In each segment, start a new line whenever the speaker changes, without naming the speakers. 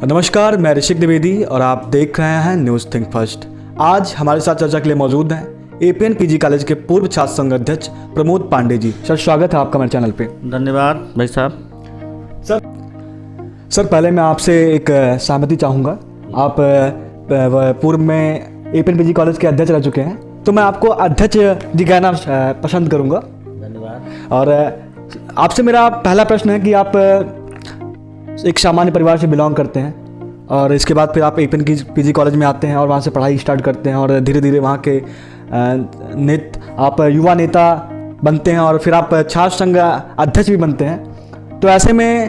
नमस्कार, मैं ऋषिक द्विवेदी और आप देख रहे हैं न्यूज़ थिंक फर्स्ट। आज हमारे साथ चर्चा के लिए मौजूद हैं एपीएन पीजी कॉलेज के पूर्व छात्र संघ अध्यक्ष प्रमोद पांडे जी। सर, स्वागत है आपका मेरे चैनल पे।
धन्यवाद भाई साहब।
सर पहले मैं आपसे एक सहमति चाहूँगा। आप पूर्व में एपीएन पीजी कॉलेज के अध्यक्ष रह चुके हैं, तो मैं आपको अध्यक्ष जी कहना पसंद करूँगा।
धन्यवाद।
और आपसे मेरा पहला प्रश्न है कि आप एक सामान्य परिवार से बिलोंग करते हैं और इसके बाद फिर आप एपीएन पीजी कॉलेज में आते हैं और वहाँ से पढ़ाई स्टार्ट करते हैं और धीरे धीरे वहाँ के आप युवा नेता बनते हैं और फिर आप छात्र संघ अध्यक्ष भी बनते हैं। तो ऐसे में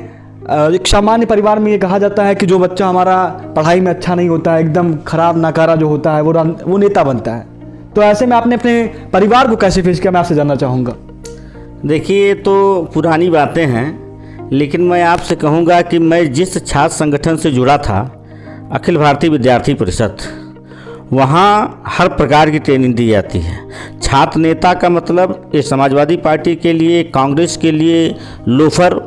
एक सामान्य परिवार में ये कहा जाता है कि जो बच्चा हमारा पढ़ाई में अच्छा नहीं होता है, एकदम खराब नकारा जो होता है, वो नेता बनता है। तो ऐसे में आपने अपने परिवार को कैसे फेस किया, मैं आपसे जानना चाहूँगा।
देखिए, ये तो पुरानी बातें हैं, लेकिन मैं आपसे कहूँगा कि मैं जिस छात्र संगठन से जुड़ा था, अखिल भारतीय विद्यार्थी परिषद, वहाँ हर प्रकार की ट्रेनिंग दी जाती है। छात्र नेता का मतलब ये समाजवादी पार्टी के लिए, कांग्रेस के लिए लोफर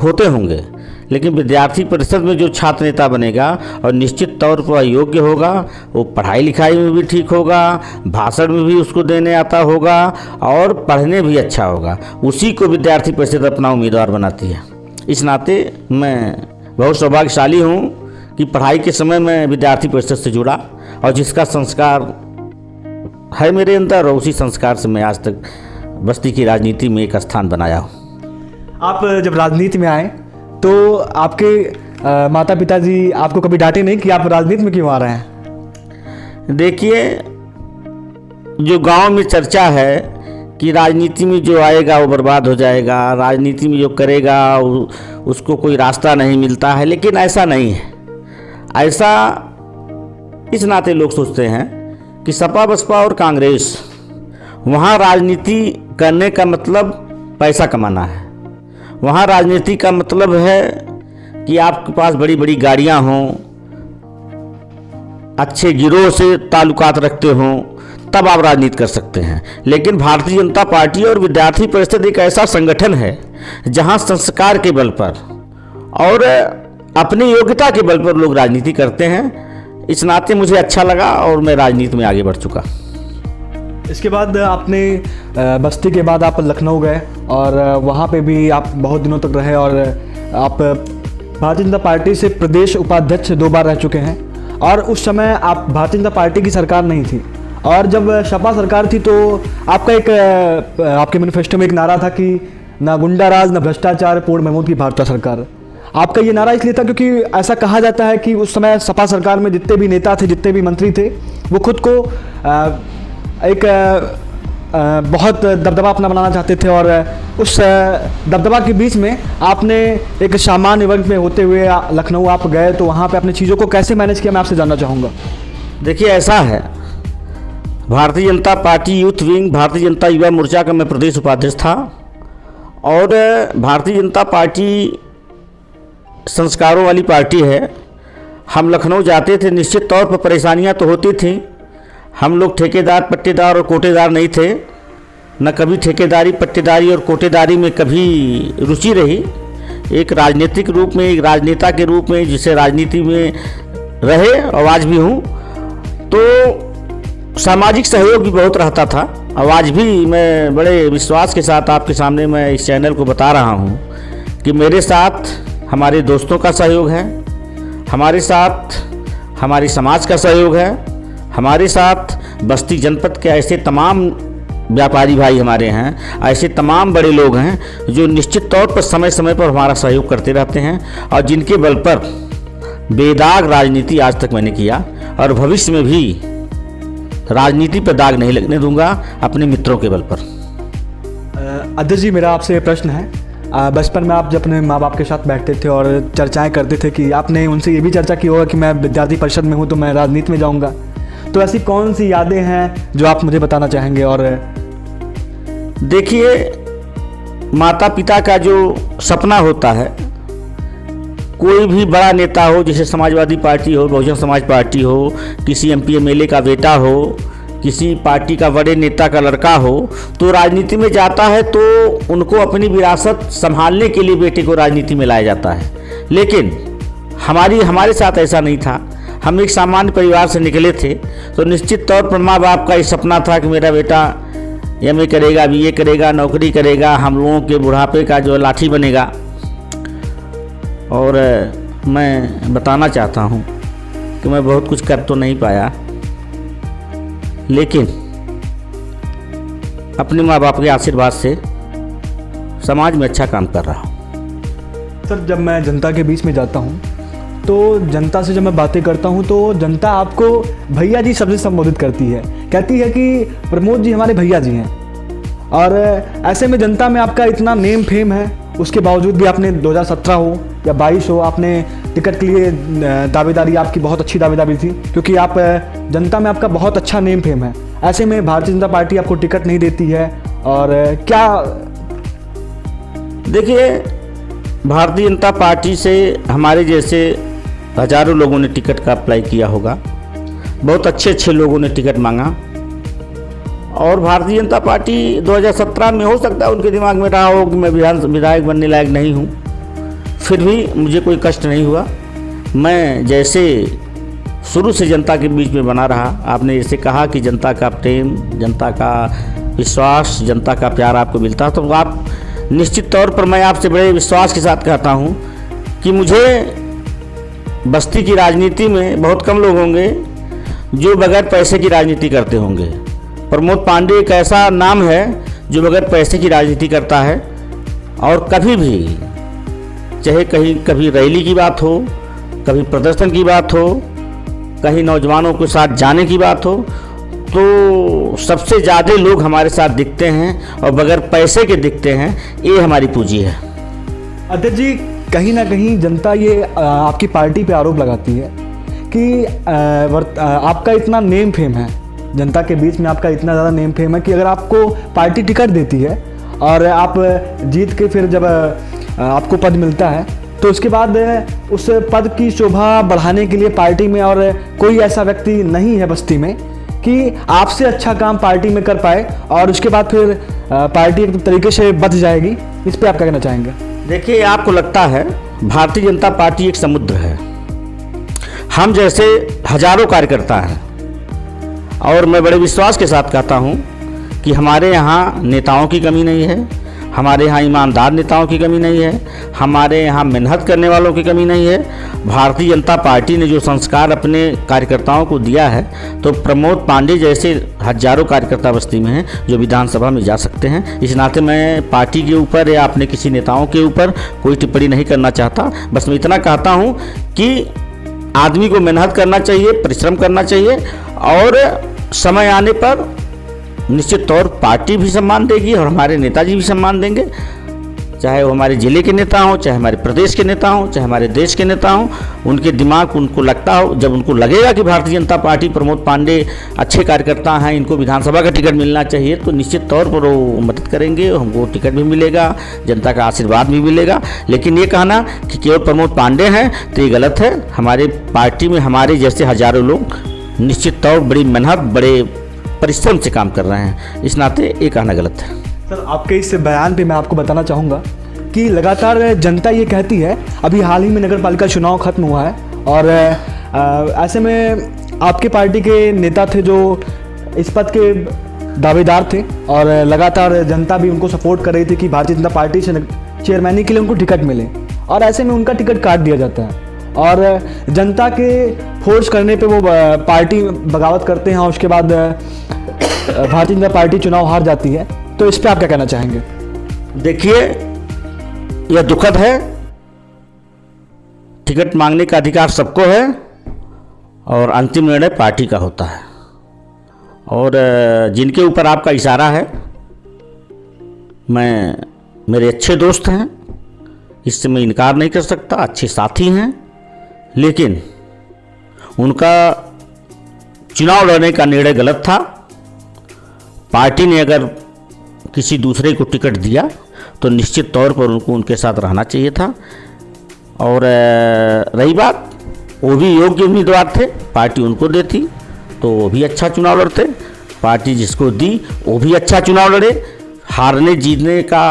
होते होंगे, लेकिन विद्यार्थी परिषद में जो छात्र नेता बनेगा और निश्चित तौर पर योग्य होगा, वो पढ़ाई लिखाई में भी ठीक होगा, भाषण में भी उसको देने आता होगा और पढ़ने भी अच्छा होगा, उसी को विद्यार्थी परिषद अपना उम्मीदवार बनाती है। इस नाते मैं बहुत सौभाग्यशाली हूँ कि पढ़ाई के समय मैं विद्यार्थी परिषद से जुड़ा और जिसका संस्कार है मेरे अंदर, और उसी संस्कार से मैं आज तक बस्ती की राजनीति में एक स्थान बनाया हूँ।
आप जब राजनीति में आए तो आपके माता पिताजी आपको कभी डांटे नहीं कि आप राजनीति में क्यों आ रहे हैं?
देखिए, जो गांव में चर्चा है कि राजनीति में जो आएगा वो बर्बाद हो जाएगा, राजनीति में जो करेगा उसको कोई रास्ता नहीं मिलता है, लेकिन ऐसा नहीं है। ऐसा इस नाते लोग सोचते हैं कि सपा बसपा और कांग्रेस, वहाँ राजनीति करने का मतलब पैसा कमाना है। वहाँ राजनीति का मतलब है कि आपके पास बड़ी बड़ी गाड़ियाँ हों, अच्छे गिरोह से ताल्लुकात रखते हों, तब आप राजनीति कर सकते हैं। लेकिन भारतीय जनता पार्टी और विद्यार्थी परिषद एक ऐसा संगठन है जहाँ संस्कार के बल पर और अपनी योग्यता के बल पर लोग राजनीति करते हैं। इस नाते मुझे अच्छा लगा और मैं राजनीति में आगे बढ़ चुका।
इसके बाद आपने बस्ती के बाद आप लखनऊ गए और वहाँ पे भी आप बहुत दिनों तक रहे और आप भारतीय जनता पार्टी से प्रदेश उपाध्यक्ष 2 बार रह चुके हैं। और उस समय आप भारतीय जनता पार्टी की सरकार नहीं थी, और जब सपा सरकार थी तो आपका एक आपके मैनिफेस्टो में एक नारा था कि ना गुंडा राज, ना भ्रष्टाचार, पूर्ण महमूद की भाजपा सरकार। आपका ये नारा इसलिए था क्योंकि ऐसा कहा जाता है कि उस समय सपा सरकार में जितने भी नेता थे, जितने भी मंत्री थे, वो खुद को एक बहुत दबदबा अपना बनाना चाहते थे। और उस दबदबा के बीच में आपने एक सामान्य वर्ग में होते हुए लखनऊ आप गए, तो वहाँ पे अपनी चीज़ों को कैसे मैनेज किया, मैं आपसे जानना चाहूँगा।
देखिए, ऐसा है, Bharatiya Janata party youth wing, Bharatiya Janata Yuva Morcha का मैं प्रदेश उपाध्यक्ष था और भारतीय जनता पार्टी संस्कारों वाली पार्टी है। हम लखनऊ जाते थे, निश्चित तौर पर परेशानियाँ तो होती थीं। हम लोग ठेकेदार, पट्टेदार और कोटेदार नहीं थे, न कभी ठेकेदारी, पट्टेदारी और कोटेदारी में कभी रुचि रही। एक राजनीतिक रूप में, एक राजनेता के रूप में, जिसे राजनीति में रहे और आज भी हूँ, तो सामाजिक सहयोग भी बहुत रहता था। और आज भी मैं बड़े विश्वास के साथ आपके सामने मैं इस चैनल को बता रहा हूँ कि मेरे साथ हमारे दोस्तों का सहयोग है, हमारे साथ हमारी समाज का सहयोग है, हमारे साथ बस्ती जनपद के ऐसे तमाम व्यापारी भाई हमारे हैं, ऐसे तमाम बड़े लोग हैं जो निश्चित तौर पर समय समय पर हमारा सहयोग करते रहते हैं और जिनके बल पर बेदाग राजनीति आज तक मैंने किया और भविष्य में भी राजनीति पर दाग नहीं लगने दूंगा, अपने मित्रों के बल पर।
अध्यक्ष जी, मेरा आपसे प्रश्न है, बचपन में आप जब अपने माँ बाप के साथ बैठते थे और चर्चाएँ करते थे कि आपने उनसे ये भी चर्चा की होगा कि मैं विद्यार्थी परिषद में हूँ तो मैं राजनीति में जाऊँगा, तो ऐसी कौन सी यादें हैं जो आप मुझे बताना चाहेंगे? और
देखिए, माता पिता का जो सपना होता है, कोई भी बड़ा नेता हो, जैसे समाजवादी पार्टी हो, बहुजन समाज पार्टी हो, किसी एमपी एमएलए का बेटा हो, किसी पार्टी का बड़े नेता का लड़का हो, तो राजनीति में जाता है तो उनको अपनी विरासत संभालने के लिए बेटे को राजनीति में लाया जाता है। लेकिन हमारे साथ ऐसा नहीं था। हम एक सामान्य परिवार से निकले थे, तो निश्चित तौर पर माँ बाप का ये सपना था कि मेरा बेटा एमए करेगा, बीए करेगा, नौकरी करेगा, हम लोगों के बुढ़ापे का जो लाठी बनेगा। और मैं बताना चाहता हूँ कि मैं बहुत कुछ कर तो नहीं पाया, लेकिन अपने माँ बाप के आशीर्वाद से समाज में अच्छा काम कर रहा हूँ।
सर, जब मैं जनता के बीच में जाता हूँ तो जनता से जब मैं बातें करता हूँ तो जनता आपको भैया जी शब्द से संबोधित करती है, कहती है कि प्रमोद जी हमारे भैया जी हैं। और ऐसे में जनता में आपका इतना नेम फेम है, उसके बावजूद भी आपने 2017 हो या 22 हो, आपने टिकट के लिए दावेदारी, आपकी बहुत अच्छी दावेदारी थी, क्योंकि आप जनता में आपका बहुत अच्छा नेम फेम है। ऐसे में भारतीय जनता पार्टी आपको टिकट नहीं देती है, और क्या?
देखिए, भारतीय जनता पार्टी से हमारे जैसे हजारों लोगों ने टिकट का अप्लाई किया होगा, बहुत अच्छे लोगों ने टिकट मांगा, और भारतीय जनता पार्टी 2017 में हो सकता है उनके दिमाग में रहा हो कि मैं विधायक बनने लायक नहीं हूँ, फिर भी मुझे कोई कष्ट नहीं हुआ। मैं जैसे शुरू से जनता के बीच में बना रहा, आपने जैसे कहा कि जनता का प्रेम, जनता का विश्वास, जनता का प्यार आपको मिलता, तो आप निश्चित तौर पर मैं आपसे बड़े विश्वास के साथ कहता हूँ कि मुझे बस्ती की राजनीति में बहुत कम लोग होंगे जो बगैर पैसे की राजनीति करते होंगे। प्रमोद पांडे एक ऐसा नाम है जो बगैर पैसे की राजनीति करता है, और कभी भी, चाहे कभी रैली की बात हो, कभी प्रदर्शन की बात हो, कहीं नौजवानों के साथ जाने की बात हो, तो सबसे ज़्यादा लोग हमारे साथ दिखते हैं और बगैर पैसे के दिखते हैं। ये हमारी पूंजी है।
अध्यक्ष जी, कहीं ना कहीं जनता ये आपकी पार्टी पे आरोप लगाती है कि आपका इतना नेम फेम है, जनता के बीच में आपका इतना ज़्यादा नेम फेम है कि अगर आपको पार्टी टिकट देती है और आप जीत के फिर जब आपको पद मिलता है, तो उसके बाद उस पद की शोभा बढ़ाने के लिए पार्टी में और कोई ऐसा व्यक्ति नहीं है बस्ती में कि आपसे अच्छा काम पार्टी में कर पाए, और उसके बाद फिर पार्टी एक तरीके से बच जाएगी। इस पर आप क्या कहना चाहेंगे?
देखिए, आपको लगता है भारतीय जनता पार्टी एक समुद्र है, हम जैसे हजारों कार्यकर्ता हैं, और मैं बड़े विश्वास के साथ कहता हूं कि हमारे यहाँ नेताओं की कमी नहीं है, हमारे यहाँ ईमानदार नेताओं की कमी नहीं है, हमारे यहाँ मेहनत करने वालों की कमी नहीं है। भारतीय जनता पार्टी ने जो संस्कार अपने कार्यकर्ताओं को दिया है, तो प्रमोद पांडे जैसे हजारों कार्यकर्ता बस्ती में हैं जो विधानसभा में जा सकते हैं। इस नाते मैं पार्टी के ऊपर या अपने किसी नेताओं के ऊपर कोई टिप्पणी नहीं करना चाहता। बस मैं इतना कहता हूँ कि आदमी को मेहनत करना चाहिए, परिश्रम करना चाहिए, और समय आने पर निश्चित तौर पार्टी भी सम्मान देगी और हमारे नेताजी भी सम्मान देंगे, चाहे वो हमारे ज़िले के नेता हों, चाहे हमारे प्रदेश के नेता हों, चाहे हमारे देश के नेता हों। उनके दिमाग उनको लगता हो, जब उनको लगेगा कि भारतीय जनता पार्टी, प्रमोद पांडे अच्छे कार्यकर्ता हैं, इनको विधानसभा का टिकट मिलना चाहिए, तो निश्चित तौर पर वो मदद करेंगे, हमको टिकट भी मिलेगा, जनता का आशीर्वाद भी मिलेगा। लेकिन ये कहना कि केवल प्रमोद पांडे हैं तो ये गलत है। हमारे पार्टी में हमारे जैसे हजारों लोग निश्चित तौर बड़ी मेहनत, बड़े परिश्रम से काम कर रहे हैं, इस नाते ये कहना गलत है।
सर, आपके इस बयान पे मैं आपको बताना चाहूँगा कि लगातार जनता ये कहती है, अभी हाल ही में नगर पालिका चुनाव खत्म हुआ है, और ऐसे में आपके पार्टी के नेता थे जो इस पद के दावेदार थे, और लगातार जनता भी उनको सपोर्ट कर रही थी कि भारतीय जनता पार्टी से चेयरमैनी के लिए उनको टिकट मिले, और ऐसे में उनका टिकट काट दिया जाता है, और जनता के फोर्स करने पे वो पार्टी बगावत करते हैं, और उसके बाद भारतीय जनता पार्टी चुनाव हार जाती है। तो इस पे आप क्या कहना चाहेंगे?
देखिए, यह दुखद है, टिकट मांगने का अधिकार सबको है, और अंतिम निर्णय पार्टी का होता है। और जिनके ऊपर आपका इशारा है, मेरे अच्छे दोस्त हैं, इससे मैं इनकार नहीं कर सकता, अच्छे साथी हैं, लेकिन उनका चुनाव लड़ने का निर्णय गलत था। पार्टी ने अगर किसी दूसरे को टिकट दिया तो निश्चित तौर पर उनको उनके साथ रहना चाहिए था। और रही बात, वो भी योग्य उम्मीदवार थे, पार्टी उनको देती तो वो भी अच्छा चुनाव लड़ते, पार्टी जिसको दी वो भी अच्छा चुनाव लड़े। हारने जीतने का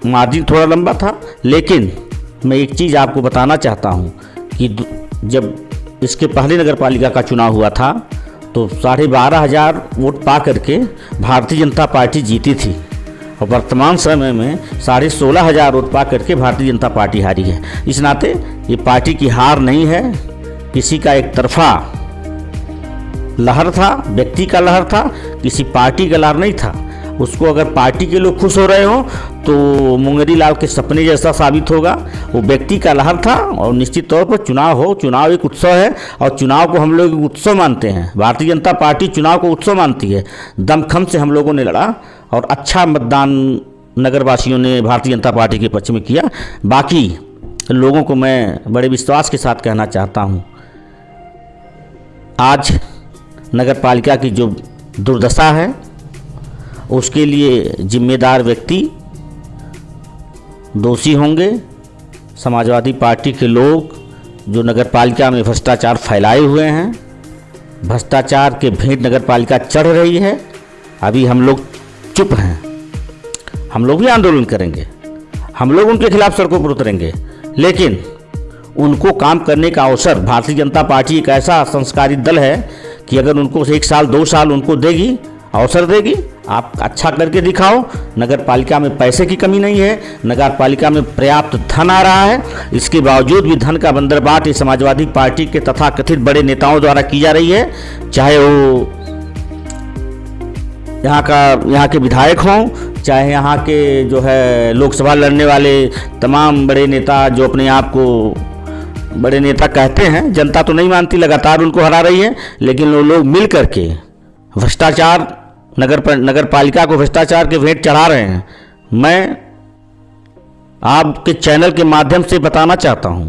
मार्जिन थोड़ा लंबा था, लेकिन मैं एक चीज़ आपको बताना चाहता हूँ कि जब इसके पहले नगर पालिका का चुनाव हुआ था तो 12,500 वोट पा करके भारतीय जनता पार्टी जीती थी, और वर्तमान समय में 16,500 वोट पा करके भारतीय जनता पार्टी हारी है। इस नाते ये पार्टी की हार नहीं है, किसी का एक तरफा लहर था, व्यक्ति का लहर था, किसी पार्टी का लहर नहीं था। उसको अगर पार्टी के लोग खुश हो रहे हो तो मुंगेरी लाल के सपने जैसा साबित होगा। वो व्यक्ति का लहर था, और निश्चित तौर पर चुनाव एक उत्सव है, और चुनाव को हम लोग उत्सव मानते हैं। भारतीय जनता पार्टी चुनाव को उत्सव मानती है। दमखम से हम लोगों ने लड़ा और अच्छा मतदान नगरवासियों ने भारतीय जनता पार्टी के पक्ष में किया। बाकी लोगों को मैं बड़े विश्वास के साथ कहना चाहता हूँ, आज नगर पालिका की जो दुर्दशा है उसके लिए जिम्मेदार व्यक्ति दोषी होंगे। समाजवादी पार्टी के लोग जो नगर पालिका में भ्रष्टाचार फैलाए हुए हैं, भ्रष्टाचार के भेंट नगर पालिका चढ़ रही है। अभी हम लोग चुप हैं, हम लोग भी आंदोलन करेंगे, हम लोग उनके खिलाफ सड़कों पर उतरेंगे, लेकिन उनको काम करने का अवसर भारतीय जनता पार्टी एक ऐसा संस्कारित दल है कि अगर उनको 1 साल 2 साल उनको देगी, अवसर देगी, आप अच्छा करके दिखाओ। नगर पालिका में पैसे की कमी नहीं है, नगर पालिका में पर्याप्त धन आ रहा है। इसके बावजूद भी धन का बंदरबाट इस समाजवादी पार्टी के तथाकथित बड़े नेताओं द्वारा की जा रही है, चाहे वो यहाँ के विधायक हों, चाहे यहाँ के जो है लोकसभा लड़ने वाले तमाम बड़े नेता जो अपने आप को बड़े नेता कहते हैं। जनता तो नहीं मानती, लगातार उनको हरा रही है, लेकिन वो लोग मिल करके भ्रष्टाचार नगर पालिका को भ्रष्टाचार के भेंट चढ़ा रहे हैं। मैं आपके चैनल के माध्यम से बताना चाहता हूं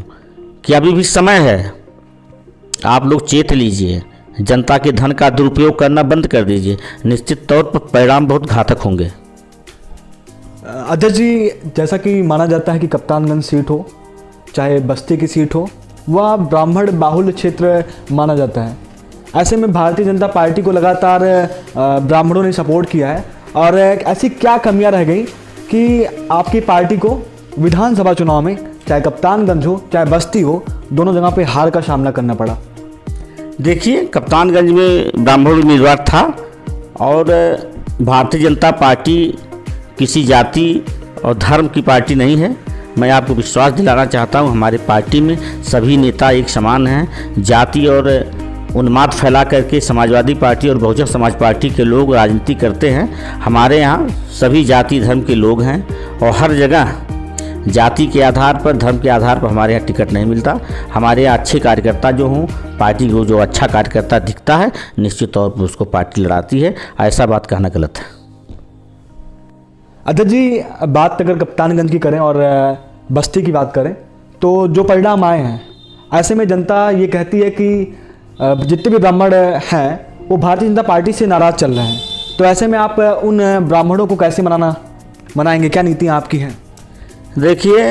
कि अभी भी समय है, आप लोग चेत लीजिए, जनता के धन का दुरुपयोग करना बंद कर दीजिए। निश्चित तौर पर परिणाम बहुत घातक होंगे।
अध्यक्ष जी, जैसा कि माना जाता है कि कप्तानगंज सीट हो चाहे बस्ती की सीट हो, वह ब्राह्मण बाहुल्य क्षेत्र माना जाता है। ऐसे में भारतीय जनता पार्टी को लगातार ब्राह्मणों ने सपोर्ट किया है, और ऐसी क्या कमियां रह गई कि आपकी पार्टी को विधानसभा चुनाव में चाहे कप्तानगंज हो चाहे बस्ती हो, दोनों जगह पे हार का सामना करना पड़ा?
देखिए, कप्तानगंज में ब्राह्मण उम्मीदवार था, और भारतीय जनता पार्टी किसी जाति और धर्म की पार्टी नहीं है। मैं आपको विश्वास दिलाना चाहता हूं, हमारे पार्टी में सभी नेता एक समान हैं। जाति और उन्माद फैला करके समाजवादी पार्टी और बहुजन समाज पार्टी के लोग राजनीति करते हैं। हमारे यहाँ सभी जाति धर्म के लोग हैं, और हर जगह जाति के आधार पर, धर्म के आधार पर हमारे यहाँ टिकट नहीं मिलता। हमारे यहाँ अच्छे कार्यकर्ता जो हों, पार्टी को जो अच्छा कार्यकर्ता दिखता है, निश्चित तौर पर उसको पार्टी लड़ाती है। ऐसा बात कहना गलत है।
अध्यक्ष जी, बात अगर कप्तानगंज की करें और बस्ती की बात करें, तो जो परिणाम आए हैं, ऐसे में जनता ये कहती है कि जितने भी ब्राह्मण हैं वो भारतीय जनता पार्टी से नाराज़ चल रहे हैं। तो ऐसे में आप उन ब्राह्मणों को कैसे मनाएंगे? क्या नीतियाँ आपकी हैं?
देखिए,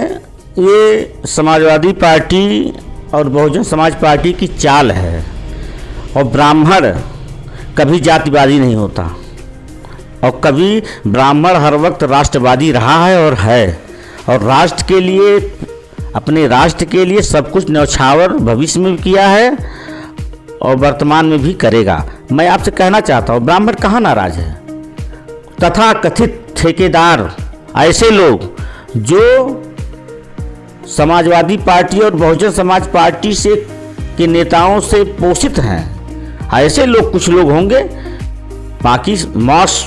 ये समाजवादी पार्टी और बहुजन समाज पार्टी की चाल है, और ब्राह्मण कभी जातिवादी नहीं होता, और कभी ब्राह्मण हर वक्त राष्ट्रवादी रहा है और है, और राष्ट्र के लिए, अपने राष्ट्र के लिए सब कुछ न्यौछावर भविष्य में किया है और वर्तमान में भी करेगा। मैं आपसे कहना चाहता हूँ, ब्राह्मण कहाँ नाराज है? तथा कथित ठेकेदार, ऐसे लोग जो समाजवादी पार्टी और बहुजन समाज पार्टी से के नेताओं से पोषित हैं, ऐसे लोग कुछ लोग होंगे। बाकी मॉस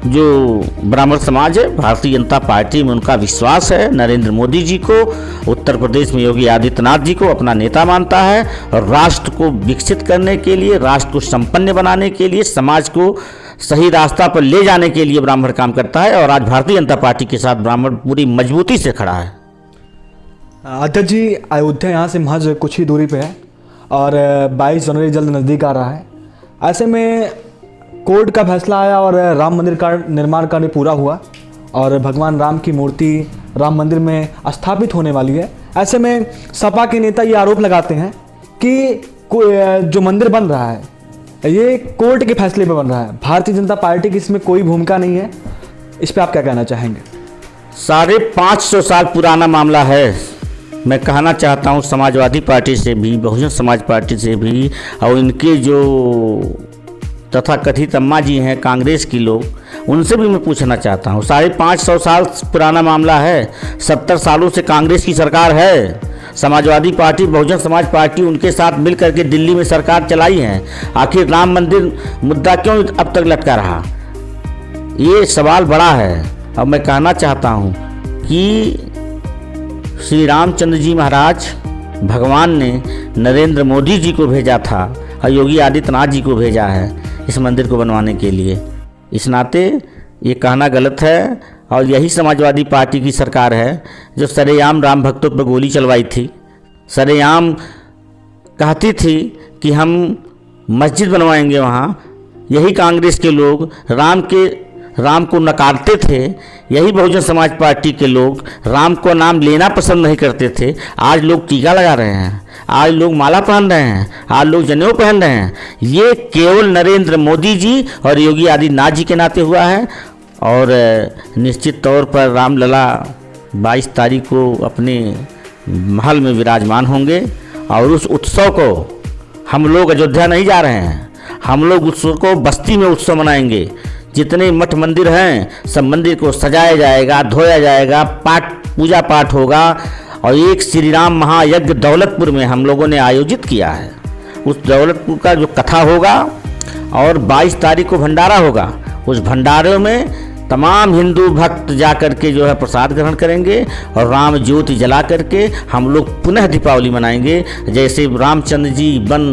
जो ब्राह्मण समाज है, भारतीय जनता पार्टी में उनका विश्वास है। नरेंद्र मोदी जी को, उत्तर प्रदेश में योगी आदित्यनाथ जी को अपना नेता मानता है, और राष्ट्र को विकसित करने के लिए, राष्ट्र को संपन्न बनाने के लिए, समाज को सही रास्ता पर ले जाने के लिए ब्राह्मण काम करता है, और आज भारतीय जनता पार्टी के साथ ब्राह्मण पूरी मजबूती से खड़ा है।
अध्यक्ष जी, अयोध्या यहाँ से महज कुछ ही दूरी पे है, और 22 जनवरी जल्द नज़दीक आ रहा है। ऐसे में कोर्ट का फैसला आया और राम मंदिर का निर्माण कार्य पूरा हुआ, और भगवान राम की मूर्ति राम मंदिर में स्थापित होने वाली है। ऐसे में सपा के नेता ये आरोप लगाते हैं कि जो मंदिर बन रहा है ये कोर्ट के फैसले पे बन रहा है, भारतीय जनता पार्टी की इसमें कोई भूमिका नहीं है। इस पे आप क्या कहना चाहेंगे?
550 साल पुराना मामला है। मैं कहना चाहता हूँ समाजवादी पार्टी से भी, बहुजन समाज पार्टी से भी, और इनके जो तथाकथित अम्मा जी हैं कांग्रेस की लोग, उनसे भी मैं पूछना चाहता हूँ। 550 साल पुराना मामला है, 70 सालों से कांग्रेस की सरकार है। समाजवादी पार्टी, बहुजन समाज पार्टी उनके साथ मिल करके दिल्ली में सरकार चलाई है। आखिर राम मंदिर मुद्दा क्यों अब तक लटका रहा, ये सवाल बड़ा है। अब मैं कहना चाहता हूँ कि श्री रामचंद्र जी महाराज, भगवान ने नरेंद्र मोदी जी को भेजा था और योगी आदित्यनाथ जी को भेजा है इस मंदिर को बनवाने के लिए। इस नाते ये कहना गलत है। और यही समाजवादी पार्टी की सरकार है जो सरेआम राम भक्तों पर गोली चलवाई थी, सरेआम कहती थी कि हम मस्जिद बनवाएंगे वहाँ। यही कांग्रेस के लोग राम को नकारते थे। यही बहुजन समाज पार्टी के लोग राम को नाम लेना पसंद नहीं करते थे। आज लोग टीका लगा रहे हैं, आज लोग माला पहन रहे हैं, आज लोग जनेऊ पहन रहे हैं। ये केवल नरेंद्र मोदी जी और योगी आदित्यनाथ जी के नाते हुआ है। और निश्चित तौर पर रामलला 22 तारीख को अपने महल में विराजमान होंगे और उस उत्सव को हम लोग अयोध्या नहीं जा रहे हैं, हम लोग उत्सव को बस्ती में उत्सव मनाएंगे। जितने मठ मंदिर हैं सब मंदिर को सजाया जाएगा, धोया जाएगा, पूजा पाठ होगा। और एक श्री राम महायज्ञ दौलतपुर में हम लोगों ने आयोजित किया है। उस दौलतपुर का जो कथा होगा और 22 तारीख को भंडारा होगा, उस भंडारे में तमाम हिंदू भक्त जा कर के जो है प्रसाद ग्रहण करेंगे और राम ज्योति जला करके हम लोग पुनः दीपावली मनाएंगे। जैसे रामचंद्र जी वन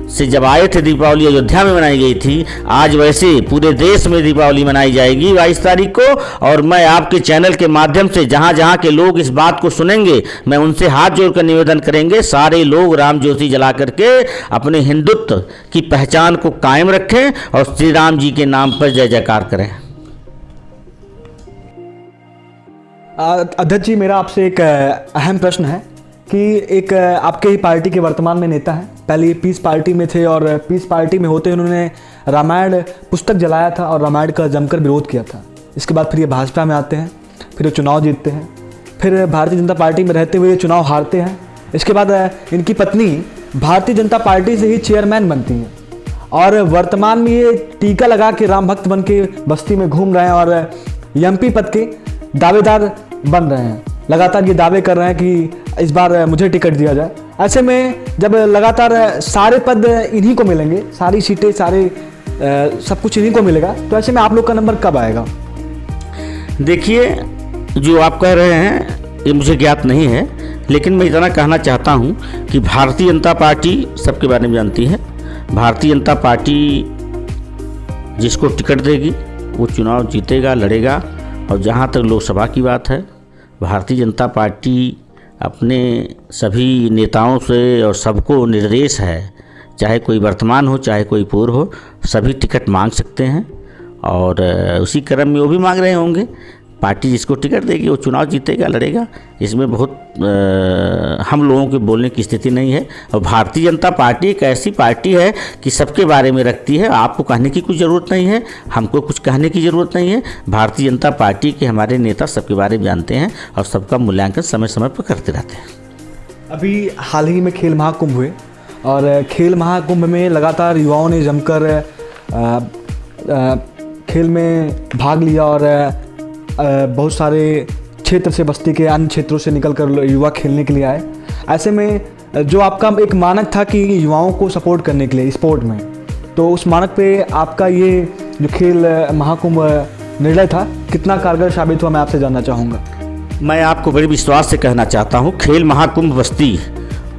से जब आए थे दीपावली अयोध्या में मनाई गई थी, आज वैसे पूरे देश में दीपावली मनाई जाएगी 22 तारीख को। और मैं आपके चैनल के माध्यम से जहाँ जहाँ के लोग इस बात को सुनेंगे, मैं उनसे हाथ जोड़कर निवेदन करेंगे सारे लोग राम ज्योति जला करके अपने हिंदुत्व की पहचान को कायम रखें और श्री राम जी के नाम पर जय जयकार करें।
अध्यक्ष जी, मेरा आपसे एक अहम प्रश्न है कि एक आपके ही पार्टी के वर्तमान में नेता हैं, पहले ये पीस पार्टी में थे और पीस पार्टी में होते उन्होंने रामायण पुस्तक जलाया था और रामायण का जमकर विरोध किया था। इसके बाद फिर ये भाजपा में आते हैं, फिर ये चुनाव जीतते हैं, फिर भारतीय जनता पार्टी में रहते हुए ये चुनाव हारते हैं। इसके बाद इनकी पत्नी भारतीय जनता पार्टी से ही चेयरमैन बनती हैं और वर्तमान में ये टीका लगा के राम भक्त बन के बस्ती में घूम रहे हैं और एमपी पद के दावेदार बन रहे हैं। लगातार ये दावे कर रहे हैं कि इस बार मुझे टिकट दिया जाए। ऐसे में जब लगातार सारे पद इन्हीं को मिलेंगे, सारी सीटें, सब कुछ इन्हीं को मिलेगा, तो ऐसे में आप लोग का नंबर कब आएगा?
देखिए, जो आप कह रहे हैं ये मुझे ज्ञात नहीं है, लेकिन मैं इतना कहना चाहता हूँ कि भारतीय जनता पार्टी सबके बारे में जानती है। भारतीय जनता पार्टी जिसको टिकट देगी वो चुनाव जीतेगा, लड़ेगा। और जहाँ तक लोकसभा की बात है, भारतीय जनता पार्टी अपने सभी नेताओं से और सबको निर्देश है, चाहे कोई वर्तमान हो चाहे कोई पूर्व हो, सभी टिकट मांग सकते हैं और उसी क्रम में वो भी मांग रहे होंगे। पार्टी जिसको टिकट देगी वो चुनाव जीतेगा, लड़ेगा। इसमें बहुत हम लोगों के बोलने की स्थिति नहीं है। और भारतीय जनता पार्टी एक ऐसी पार्टी है कि सबके बारे में रखती है। आपको कहने की कुछ ज़रूरत नहीं है, हमको कुछ कहने की ज़रूरत नहीं है। भारतीय जनता पार्टी के हमारे नेता सबके बारे में जानते हैं और सबका मूल्यांकन समय समय पर करते रहते हैं।
अभी हाल ही में खेल महाकुंभ हुए और खेल महाकुंभ में लगातार युवाओं ने जमकर खेल में भाग लिया और बहुत सारे क्षेत्र से, बस्ती के अन्य क्षेत्रों से निकलकर युवा खेलने के लिए आए। ऐसे में जो आपका एक मानक था कि युवाओं को सपोर्ट करने के लिए स्पोर्ट में, तो उस मानक पे आपका ये जो खेल महाकुंभ निर्णय था कितना कारगर साबित हुआ, मैं आपसे जानना चाहूँगा।
मैं आपको बड़े विश्वास से कहना चाहता हूँ, खेल महाकुंभ बस्ती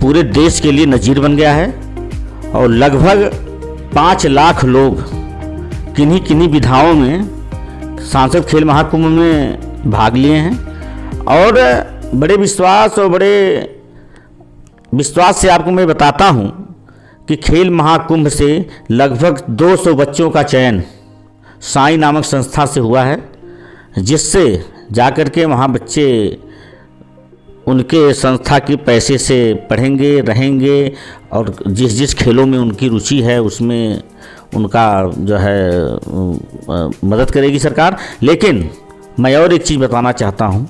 पूरे देश के लिए नज़ीर बन गया है और लगभग 5 लाख लोग किन्हीं किन्हीं विधाओं में सांसद खेल महाकुंभ में भाग लिए हैं। और बड़े विश्वास से आपको मैं बताता हूं कि खेल महाकुंभ से लगभग 200 बच्चों का चयन साई नामक संस्था से हुआ है, जिससे जाकर के वहां बच्चे उनके संस्था के पैसे से पढ़ेंगे, रहेंगे और जिस खेलों में उनकी रुचि है उसमें उनका जो है मदद करेगी सरकार। लेकिन मैं और एक चीज़ बताना चाहता हूँ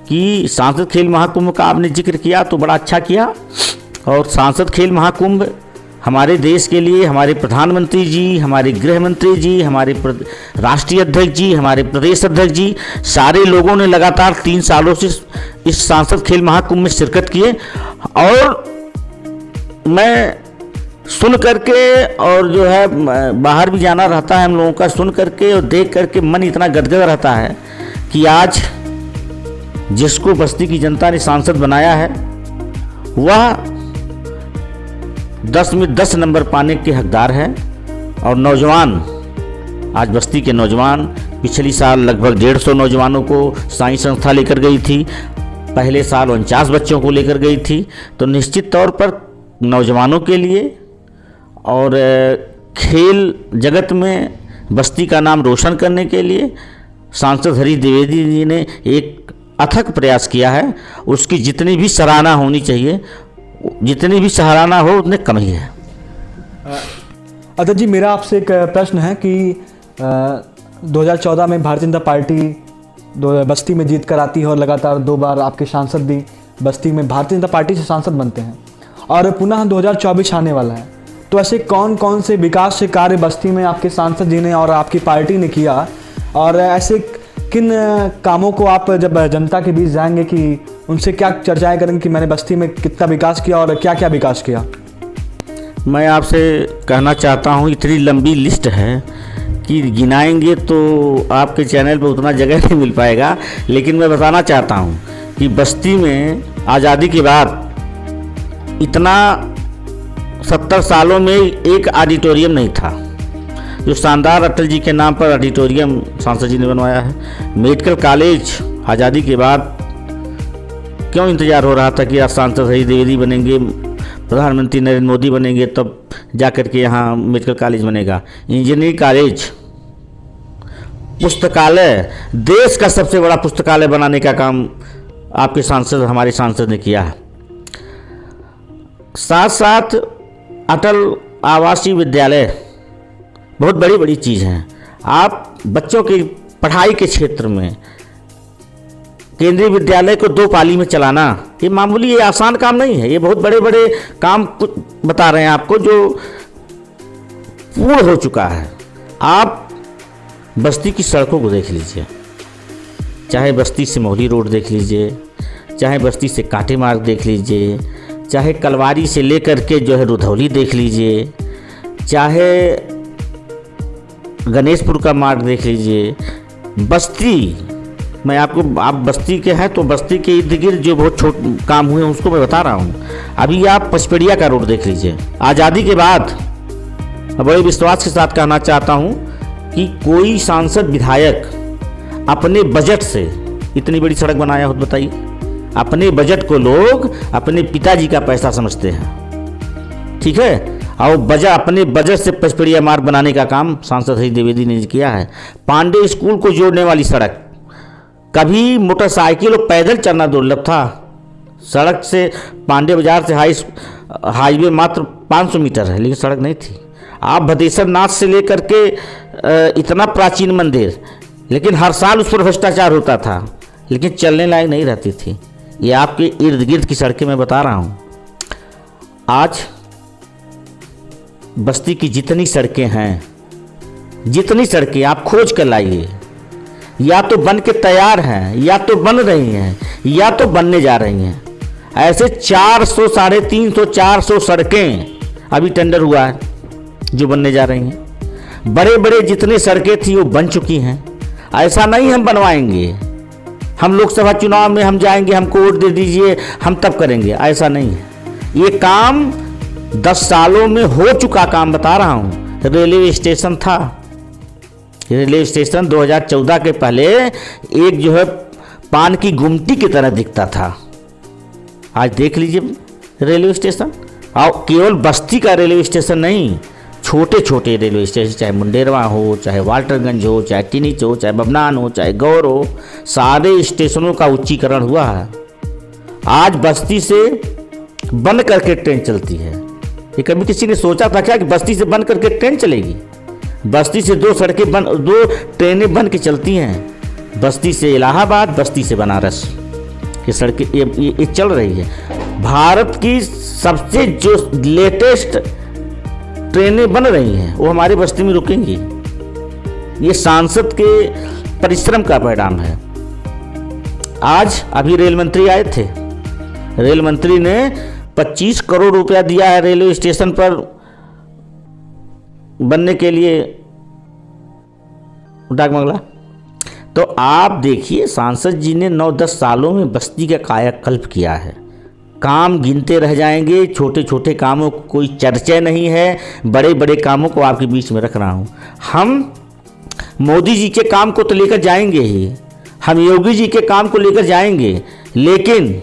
कि सांसद खेल महाकुंभ का आपने जिक्र किया तो बड़ा अच्छा किया। और सांसद खेल महाकुंभ हमारे देश के लिए हमारे प्रधानमंत्री जी, हमारे गृह मंत्री जी, हमारे राष्ट्रीय अध्यक्ष जी, हमारे प्रदेश अध्यक्ष जी, सारे लोगों ने लगातार 3 सालों से इस सांसद खेल महाकुंभ में शिरकत किए। और मैं सुन करके, और जो है बाहर भी जाना रहता है हम लोगों का, सुन करके और देख करके मन इतना गदगद रहता है कि आज जिसको बस्ती की जनता ने सांसद बनाया है वह 10 में 10 नंबर पाने के हकदार है। और नौजवान, आज बस्ती के नौजवान, पिछली साल लगभग 150 नौजवानों को साई संस्था लेकर गई थी, पहले साल 49 बच्चों को लेकर गई थी। तो निश्चित तौर पर नौजवानों के लिए और खेल जगत में बस्ती का नाम रोशन करने के लिए सांसद हरीश द्विवेदी जी ने एक अथक प्रयास किया है। उसकी जितनी भी सराहना होनी चाहिए, जितनी भी सराहना हो उतने कम ही है।
अध्यक्ष जी, मेरा आपसे एक प्रश्न है कि 2014 में भारतीय जनता पार्टी बस्ती में जीत कर आती है और लगातार 2 बार आपके सांसद भी बस्ती में भारतीय जनता पार्टी से सांसद बनते हैं और पुनः 2024 आने वाला है। तो ऐसे कौन कौन से विकास से कार्य बस्ती में आपके सांसद जी ने और आपकी पार्टी ने किया, और ऐसे किन कामों को आप जब जनता के बीच जाएंगे कि उनसे क्या चर्चाएं करेंगे कि मैंने बस्ती में कितना विकास किया और क्या क्या विकास किया?
मैं आपसे कहना चाहता हूँ, इतनी लंबी लिस्ट है कि गिनाएंगे तो आपके चैनल पर उतना जगह नहीं मिल पाएगा। लेकिन मैं बताना चाहता हूँ कि बस्ती में आज़ादी के बाद इतना 70 सालों में एक ऑडिटोरियम नहीं था। जो शानदार अटल जी के नाम पर ऑडिटोरियम सांसद जी ने बनवाया है। मेडिकल कॉलेज आज़ादी के बाद क्यों इंतज़ार हो रहा था कि आज सांसद हरीश द्विवेदी बनेंगे, प्रधानमंत्री नरेंद्र मोदी बनेंगे, तब जा कर के यहाँ मेडिकल कॉलेज बनेगा। इंजीनियरिंग कॉलेज, पुस्तकालय, देश का सबसे बड़ा पुस्तकालय बनाने का काम आपके सांसद, हमारे सांसद ने किया है। साथ साथ अटल आवासीय विद्यालय, बहुत बड़ी बड़ी चीज़ हैं। आप बच्चों की पढ़ाई के क्षेत्र में केंद्रीय विद्यालय को 2 पाली में चलाना, ये मामूली, ये आसान काम नहीं है। ये बहुत बड़े बड़े काम कुछ बता रहे हैं आपको जो पूर्ण हो चुका है। आप बस्ती की सड़कों को देख लीजिए, चाहे बस्ती से मोहली रोड देख लीजिए, चाहे बस्ती से कांटे मार्ग देख लीजिए, चाहे कलवारी से लेकर के जो है रुधौली देख लीजिए, चाहे गणेशपुर का मार्ग देख लीजिए। बस्ती, मैं आपको, आप बस्ती के हैं तो बस्ती के इर्द गिर्द जो बहुत छोटे काम हुए हैं उसको मैं बता रहा हूँ। अभी आप पचपेड़िया का रोड देख लीजिए। आज़ादी के बाद बड़े विश्वास के साथ कहना चाहता हूँ कि कोई सांसद विधायक अपने बजट से इतनी बड़ी सड़क बनाया हो, बताइए। अपने बजट को लोग अपने पिताजी का पैसा समझते हैं, ठीक है। और अपने बजट से पचपेड़िया मार्ग बनाने का काम सांसद हरीश द्विवेदी ने किया है। पांडे स्कूल को जोड़ने वाली सड़क, कभी मोटरसाइकिल और पैदल चलना दुर्लभ था। सड़क से पांडे बाजार से हाईवे मात्र 500 मीटर है, लेकिन सड़क नहीं थी। आप भदेसर नाथ से लेकर के इतना प्राचीन मंदिर, लेकिन हर साल उस पर भ्रष्टाचार होता था, लेकिन चलने लायक नहीं रहती थी। ये आपके इर्द गिर्द की सड़कें मैं बता रहा हूँ। आज बस्ती की जितनी सड़कें हैं, जितनी सड़कें आप खोज कर लाइए, या तो बन के तैयार हैं, या तो बन रही हैं, या तो बनने जा रही हैं। ऐसे 400, 350, 400 सड़कें अभी टेंडर हुआ है जो बनने जा रही हैं। बड़े बड़े जितने सड़कें थी वो बन चुकी हैं। ऐसा नहीं हम बनवाएंगे, हम लोकसभा चुनाव में हम जाएंगे, हमको वोट दे दीजिए, हम तब करेंगे, ऐसा नहीं है। ये काम 10 सालों में हो चुका काम बता रहा हूँ। रेलवे स्टेशन था, रेलवे स्टेशन 2014 के पहले एक जो है पान की गुमटी की तरह दिखता था। आज देख लीजिए रेलवे स्टेशन, और केवल बस्ती का रेलवे स्टेशन नहीं, छोटे छोटे रेलवे स्टेशन, चाहे मुंडेरवा हो, चाहे वाल्टरगंज हो, चाहे टिनिच हो, चाहे बबनान हो, चाहे गौर हो, सारे स्टेशनों का उच्चीकरण हुआ है। आज बस्ती से बन करके ट्रेन चलती है। ये कभी किसी ने सोचा था क्या कि बस्ती से बन करके ट्रेन चलेगी? बस्ती से 2 ट्रेनें बन के चलती हैं। बस्ती से इलाहाबाद, बस्ती से बनारस। ये सड़कें ये चल रही है। भारत की सबसे जो लेटेस्ट ट्रेनें बन रही हैं वो हमारे बस्ती में रुकेंगी। ये सांसद के परिश्रम का परिणाम है। आज अभी रेल मंत्री आए थे, रेल मंत्री ने 25 करोड़ रुपया दिया है रेलवे स्टेशन पर बनने के लिए डाक बंगला। तो आप देखिए सांसद जी ने 9-10 सालों में बस्ती का कायाकल्प किया है। काम गिनते रह जाएंगे, छोटे छोटे कामों को कोई चर्चा नहीं है, बड़े बड़े कामों को आपके बीच में रख रहा हूँ। हम मोदी जी के काम को तो लेकर जाएंगे ही, हम योगी जी के काम को लेकर जाएंगे, लेकिन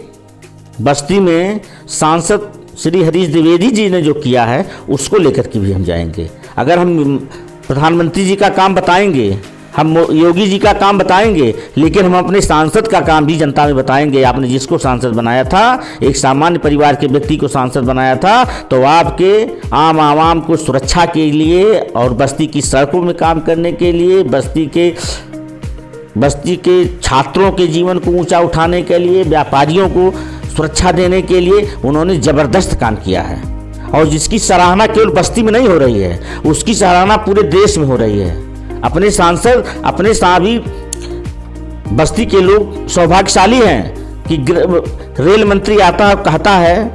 बस्ती में सांसद श्री हरीश द्विवेदी जी ने जो किया है उसको लेकर के भी हम जाएंगे। अगर हम प्रधानमंत्री जी का काम बताएंगे, हम योगी जी का काम बताएंगे, लेकिन हम अपने सांसद का काम भी जनता में बताएंगे। आपने जिसको सांसद बनाया था, एक सामान्य परिवार के व्यक्ति को सांसद बनाया था, तो आपके आम आवाम को सुरक्षा के लिए और बस्ती की सड़कों में काम करने के लिए, बस्ती के छात्रों के जीवन को ऊंचा उठाने के लिए, व्यापारियों को सुरक्षा देने के लिए उन्होंने ज़बरदस्त काम किया है। और जिसकी सराहना केवल बस्ती में नहीं हो रही है, उसकी सराहना पूरे देश में हो रही है। अपने सांसद, अपने साभी बस्ती के लोग सौभाग्यशाली हैं कि रेल मंत्री आता कहता है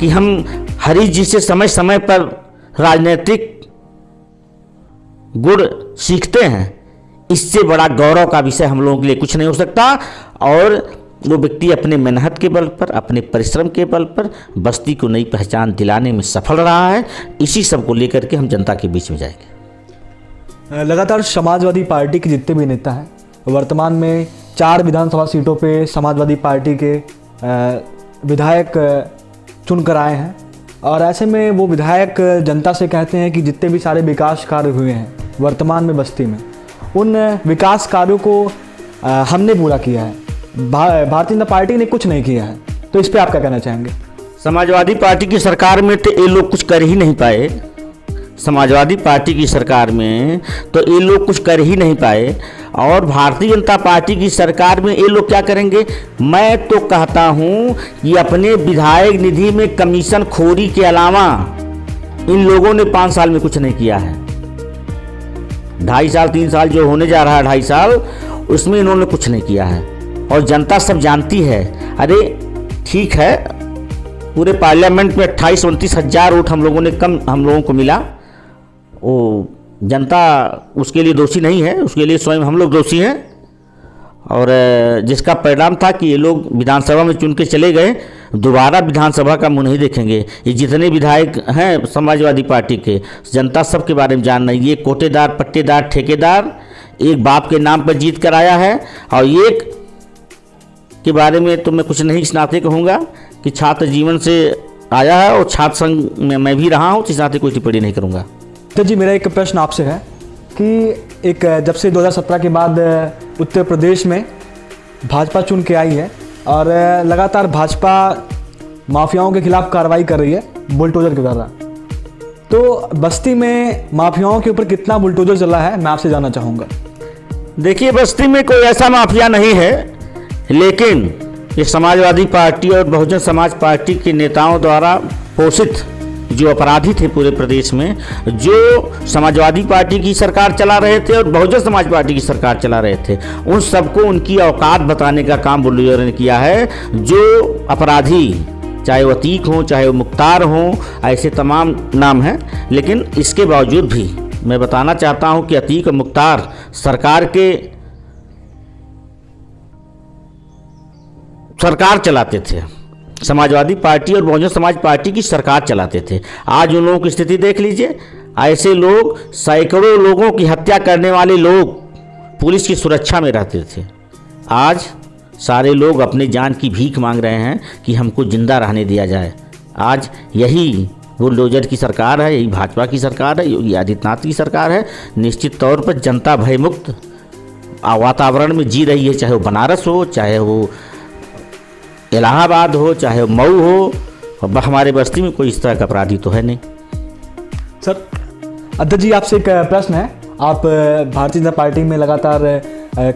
कि हम हरीश जी से समय समय पर राजनीतिक गुण सीखते हैं। इससे बड़ा गौरव का विषय हम लोगों के लिए कुछ नहीं हो सकता। और वो व्यक्ति अपने मेहनत के बल पर, अपने परिश्रम के बल पर बस्ती को नई पहचान दिलाने में सफल रहा है। इसी सब को लेकर के हम जनता के बीच में जाएंगे।
लगातार समाजवादी पार्टी के जितने भी नेता हैं, वर्तमान में 4 विधानसभा सीटों पे समाजवादी पार्टी के विधायक चुनकर आए हैं, और ऐसे में वो विधायक जनता से कहते हैं कि जितने भी सारे विकास कार्य हुए हैं वर्तमान में बस्ती में, उन विकास कार्यों को हमने पूरा किया है, भारतीय जनता पार्टी ने कुछ नहीं किया है। तो इस पर आप क्या कहना चाहेंगे?
समाजवादी पार्टी की सरकार में तो ये लोग कुछ कर ही नहीं पाए। समाजवादी पार्टी की सरकार में तो ये लोग कुछ कर ही नहीं पाए, और भारतीय जनता पार्टी की सरकार में ये लोग क्या करेंगे? मैं तो कहता हूँ कि अपने विधायक निधि में कमीशन खोरी के अलावा इन लोगों ने 5 साल में कुछ नहीं किया है। 2.5 साल 3 साल जो होने जा रहा है, 2.5 साल, उसमें इन्होंने कुछ नहीं किया है। और जनता सब जानती है। अरे ठीक है, पूरे पार्लियामेंट में 28-29 हज़ार वोट हम लोगों को मिला। वो जनता उसके लिए दोषी नहीं है, उसके लिए स्वयं हम लोग दोषी हैं। और जिसका परिणाम था कि ये लोग विधानसभा में चुन के चले गए, दोबारा विधानसभा का मुंह नहीं देखेंगे। ये जितने विधायक हैं समाजवादी पार्टी के, जनता सब के बारे में जान रही है। ये कोटेदार, पट्टेदार, ठेकेदार एक बाप के नाम पर जीत कर आया है, और एक के बारे में तो मैं कुछ नहीं इस नाते कहूँगा कि छात्र जीवन से आया है और छात्र संघ में मैं भी रहा हूँ, इस नाते कोई टिप्पणी नहीं करूँगा।
तो जी मेरा एक प्रश्न आपसे है कि एक जब से 2017 के बाद उत्तर प्रदेश में भाजपा चुन के आई है, और लगातार भाजपा माफियाओं के खिलाफ कार्रवाई कर रही है बुलडोजर के द्वारा, तो बस्ती में माफियाओं के ऊपर कितना बुलडोजर चला है, मैं आपसे जानना चाहूँगा।
देखिए, बस्ती में कोई ऐसा माफिया नहीं है, लेकिन ये समाजवादी पार्टी और बहुजन समाज पार्टी के नेताओं द्वारा पोषित जो अपराधी थे पूरे प्रदेश में, जो समाजवादी पार्टी की सरकार चला रहे थे और बहुजन समाज पार्टी की सरकार चला रहे थे, उन सबको उनकी औकात बताने का काम बुलडोजर ने किया है। जो अपराधी, चाहे वो अतीक हों, चाहे वो मुख्तार हों, ऐसे तमाम नाम हैं, लेकिन इसके बावजूद भी मैं बताना चाहता हूं कि अतीक और मुख्तार सरकार चलाते थे। समाजवादी पार्टी और बहुजन समाज पार्टी की सरकार चलाते थे। आज उन लोगों की स्थिति देख लीजिए। ऐसे लोग, सैकड़ों लोगों की हत्या करने वाले लोग पुलिस की सुरक्षा में रहते थे। आज सारे लोग अपने जान की भीख मांग रहे हैं कि हमको जिंदा रहने दिया जाए। आज यही बुलडोजर की सरकार है, यही भाजपा की सरकार है, योगी आदित्यनाथ की सरकार है। निश्चित तौर पर जनता भयमुक्त वातावरण में जी रही है, चाहे वो बनारस हो, चाहे वो इलाहाबाद हो, चाहे मऊ हो। हमारे बस्ती में कोई इस तरह का अपराधी तो है नहीं।
सर, अध्यक्ष जी आपसे एक प्रश्न है। आप भारतीय जनता पार्टी में लगातार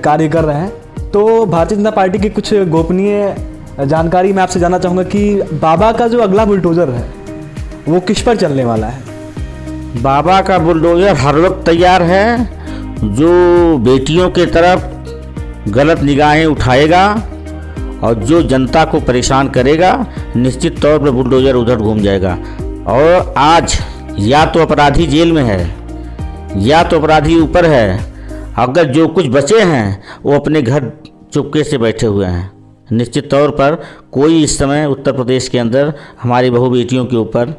कार्य कर रहे हैं, तो भारतीय जनता पार्टी की कुछ गोपनीय जानकारी मैं आपसे जानना चाहूँगा कि बाबा का जो अगला बुलडोज़र है वो किस पर चलने वाला है?
बाबा का बुलडोज़र हर वक्त तैयार है। जो बेटियों के तरफ गलत निगाहें उठाएगा और जो जनता को परेशान करेगा, निश्चित तौर पर बुलडोज़र उधर घूम जाएगा। और आज या तो अपराधी जेल में है या तो अपराधी ऊपर है, अगर जो कुछ बचे हैं वो अपने घर चुपके से बैठे हुए हैं। निश्चित तौर पर कोई इस समय उत्तर प्रदेश के अंदर हमारी बहू बेटियों के ऊपर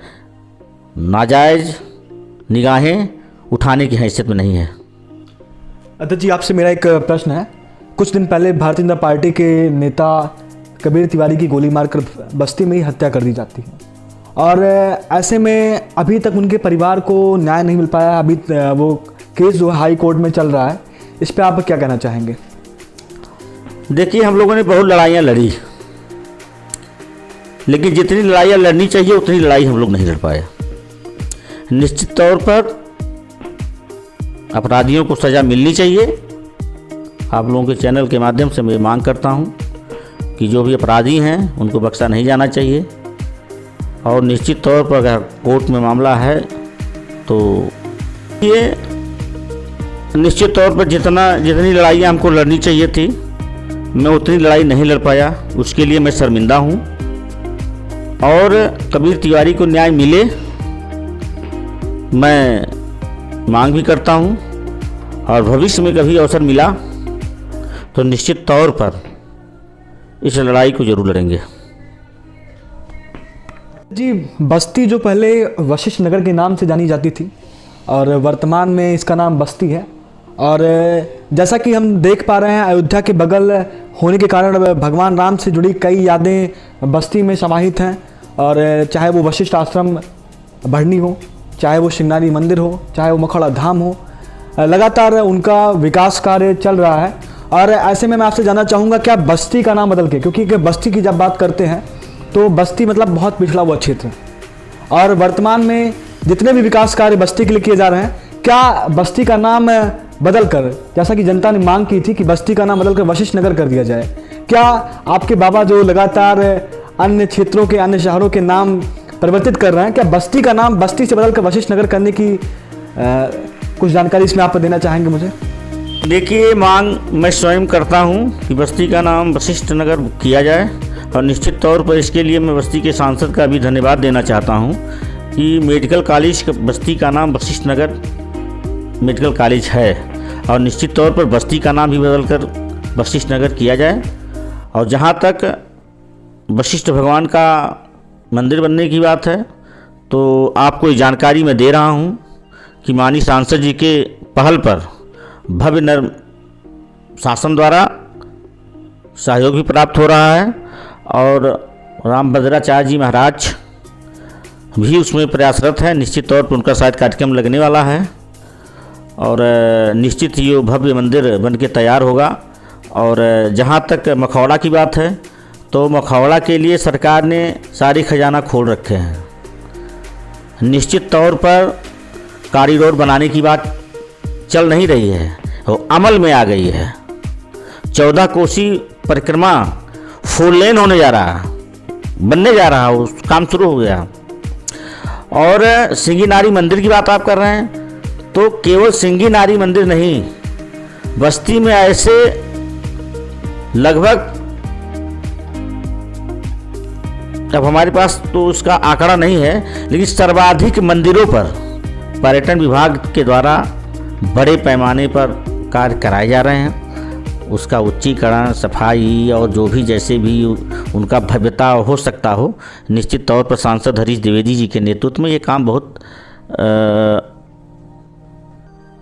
नाजायज़ निगाहें उठाने की हैसियत में नहीं है।
अध्यक्ष जी, आपसे मेरा एक प्रश्न है। कुछ दिन पहले भारतीय जनता पार्टी के नेता कबीर तिवारी की गोली मारकर बस्ती में ही हत्या कर दी जाती है और ऐसे में अभी तक उनके परिवार को न्याय नहीं मिल पाया। अभी वो केस जो हाई कोर्ट में चल रहा है, इस पे आप क्या कहना चाहेंगे?
देखिए, हम लोगों ने बहुत लड़ाइयाँ लड़ी, लेकिन जितनी लड़ाइयाँ लड़नी चाहिए उतनी लड़ाई हम लोग नहीं लड़ पाए। निश्चित तौर पर अपराधियों को सज़ा मिलनी चाहिए। आप लोगों के चैनल के माध्यम से मैं मांग करता हूं कि जो भी अपराधी हैं उनको बख्शा नहीं जाना चाहिए। और निश्चित तौर पर अगर कोर्ट में मामला है तो ये निश्चित तौर पर जितनी लड़ाइयाँ हमको लड़नी चाहिए थी मैं उतनी लड़ाई नहीं लड़ पाया, उसके लिए मैं शर्मिंदा हूँ। और कबीर तिवारी को न्याय मिले मैं मांग भी करता हूँ, और भविष्य में कभी अवसर मिला तो निश्चित तौर पर इस लड़ाई को जरूर लड़ेंगे।
जी, बस्ती जो पहले वशिष्ठ नगर के नाम से जानी जाती थी और वर्तमान में इसका नाम बस्ती है। और जैसा कि हम देख पा रहे हैं, अयोध्या के बगल होने के कारण भगवान राम से जुड़ी कई यादें बस्ती में समाहित हैं। और चाहे वो वशिष्ठ आश्रम बढ़नी हो, चाहे वो शिंगनारी मंदिर हो, चाहे वो मखौड़ा धाम हो, लगातार उनका विकास कार्य चल रहा है। और ऐसे में मैं आपसे जानना चाहूँगा, क्या बस्ती का नाम बदल के, क्योंकि बस्ती की जब बात करते हैं तो बस्ती मतलब बहुत पिछड़ा हुआ क्षेत्र, और वर्तमान में जितने भी विकास कार्य बस्ती के लिए किए जा रहे हैं, क्या बस्ती का नाम बदल कर, जैसा कि जनता ने मांग की थी कि बस्ती का नाम बदल कर वशिष्ठ नगर कर दिया जाए, क्या आपके बाबा जो लगातार अन्य क्षेत्रों के, अन्य शहरों के नाम परिवर्तित कर रहे हैं, क्या बस्ती का नाम बस्ती से बदल कर वशिष्ठ नगर करने की कुछ जानकारी इसमें आप देना चाहेंगे मुझे?
देखिए, मांग मैं स्वयं करता हूं कि बस्ती का नाम वशिष्ठ नगर किया जाए, और निश्चित तौर पर इसके लिए मैं बस्ती के सांसद का भी धन्यवाद देना चाहता हूं कि मेडिकल कॉलेज बस्ती का नाम वशिष्ठ नगर मेडिकल कॉलेज है, और निश्चित तौर पर बस्ती का नाम भी बदलकर वशिष्ठ नगर किया जाए। और जहां तक वशिष्ठ भगवान का मंदिर बनने की बात है, तो आपको ये जानकारी मैं दे रहा हूं कि माननीय सांसद जी के पहल पर भव्य नर्म शासन द्वारा सहयोग भी प्राप्त हो रहा है, और रामभद्राचार्य जी महाराज भी उसमें प्रयासरत है। निश्चित तौर पर उनका शायद कार्यक्रम लगने वाला है, और निश्चित ही वो भव्य मंदिर बन के तैयार होगा। और जहाँ तक मखौड़ा की बात है, तो मखौड़ा के लिए सरकार ने सारे खजाना खोल रखे हैं। निश्चित तौर पर कॉरिडोर बनाने की बात चल नहीं रही है, वो अमल में आ गई है। 14 कोसी परिक्रमा 4 लेन होने जा रहा है, बनने जा रहा है, उस काम शुरू हो गया। और सिंगी नारी मंदिर की बात आप कर रहे हैं, तो केवल सिंगी नारी मंदिर नहीं, बस्ती में ऐसे लगभग, अब हमारे पास तो उसका आंकड़ा नहीं है, लेकिन सर्वाधिक मंदिरों पर पर्यटन विभाग के द्वारा बड़े पैमाने पर कार्य कराए जा रहे हैं। उसका उच्चीकरण, सफाई और जो भी जैसे भी उनका भव्यता हो सकता हो, निश्चित तौर पर सांसद हरीश द्विवेदी जी के नेतृत्व में ये काम बहुत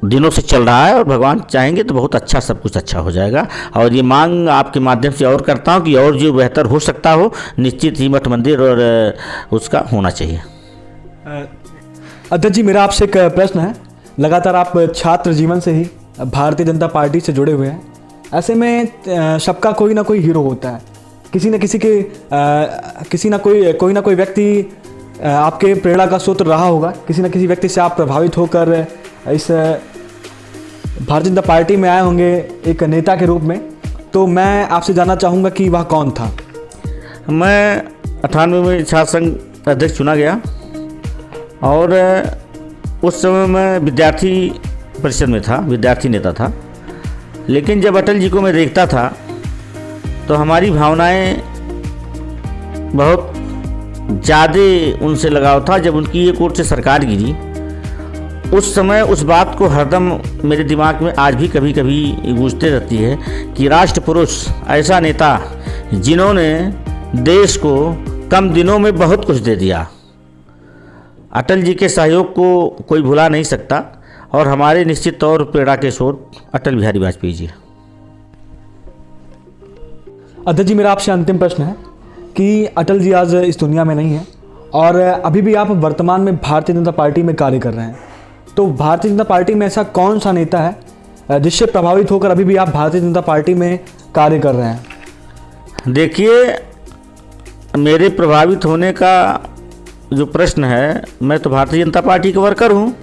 दिनों से चल रहा है, और भगवान चाहेंगे तो बहुत अच्छा, सब कुछ अच्छा हो जाएगा। और ये मांग आपके माध्यम से और करता हूँ कि और जो बेहतर हो सकता हो, निश्चित ही मठ मंदिर और उसका होना चाहिए।
अध्यक्ष जी, मेरा आपसे एक प्रश्न है। लगातार आप छात्र जीवन से ही भारतीय जनता पार्टी से जुड़े हुए हैं। ऐसे में सबका कोई ना कोई हीरो होता है, किसी न किसी के कोई ना कोई व्यक्ति आपके प्रेरणा का स्रोत रहा होगा। किसी न किसी व्यक्ति से आप प्रभावित होकर इस भारतीय जनता पार्टी में आए होंगे एक नेता के रूप में। तो मैं आपसे जानना चाहूँगा कि वह कौन था।
मैं 98 में छात्र संघ अध्यक्ष चुना गया और उस समय मैं विद्यार्थी परिषद में था, विद्यार्थी नेता था। लेकिन जब अटल जी को मैं देखता था तो हमारी भावनाएं बहुत ज़्यादा उनसे लगाव था। जब उनकी एक ओर से सरकार गिरी उस समय उस बात को हरदम मेरे दिमाग में आज भी कभी कभी गूंजते रहती है कि राष्ट्र पुरुष, ऐसा नेता जिन्होंने देश को कम दिनों में बहुत कुछ दे दिया। अटल जी के सहयोग को कोई भुला नहीं सकता और हमारे निश्चित तौर पर प्रेरणा के स्रोत अटल बिहारी वाजपेयी जी।
अध्यक्ष जी, मेरा आपसे अंतिम प्रश्न है कि अटल जी आज इस दुनिया में नहीं है और अभी भी आप वर्तमान में भारतीय जनता पार्टी में कार्य कर रहे हैं, तो भारतीय जनता पार्टी में ऐसा कौन सा नेता है जिससे प्रभावित होकर अभी भी आप भारतीय जनता पार्टी में कार्य कर रहे हैं?
देखिए, मेरे प्रभावित होने का जो प्रश्न है, मैं तो भारतीय जनता पार्टी का वर्कर हूँ।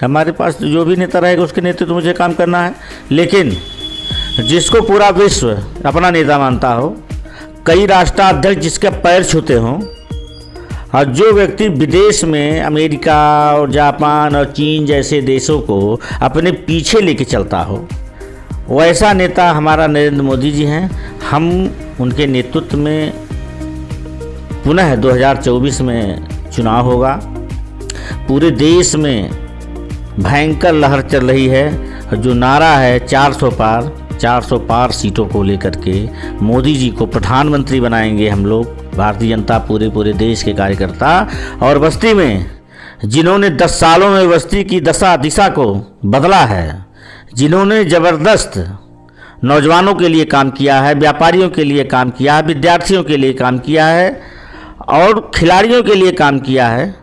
हमारे पास जो भी नेता रहेगा उसके नेतृत्व मुझे काम करना है। लेकिन जिसको पूरा विश्व अपना नेता मानता हो, कई राष्ट्राध्यक्ष जिसके पैर छूते हों, और जो व्यक्ति विदेश में अमेरिका और जापान और चीन जैसे देशों को अपने पीछे लेके चलता हो, वैसा नेता हमारा नरेंद्र मोदी जी हैं। हम उनके नेतृत्व में पुनः 2024 में चुनाव होगा। पूरे देश में भयंकर लहर चल रही है। जो नारा है 400 पार सीटों को लेकर के मोदी जी को प्रधानमंत्री बनाएंगे हम लोग, भारतीय जनता पूरे देश के कार्यकर्ता। और बस्ती में जिन्होंने 10 सालों में बस्ती की दशा दिशा को बदला है, जिन्होंने ज़बरदस्त नौजवानों के लिए काम किया है, व्यापारियों के लिए काम किया है, विद्यार्थियों के लिए काम किया है और खिलाड़ियों के लिए काम किया है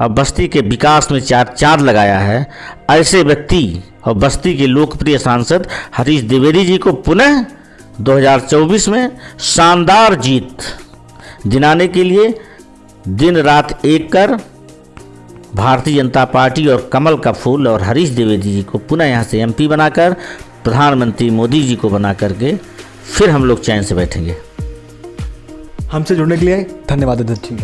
और बस्ती के विकास में चार लगाया है, ऐसे व्यक्ति और बस्ती के लोकप्रिय सांसद हरीश द्विवेदी जी को पुनः 2024 में शानदार जीत दिलाने के लिए दिन रात एक कर भारतीय जनता पार्टी और कमल का फूल और हरीश द्विवेदी जी को पुनः यहाँ से MP बनाकर प्रधानमंत्री मोदी जी को बना करके फिर हम लोग चैन से बैठेंगे।
हमसे जुड़ने के लिए धन्यवाद अध्यक्ष जी।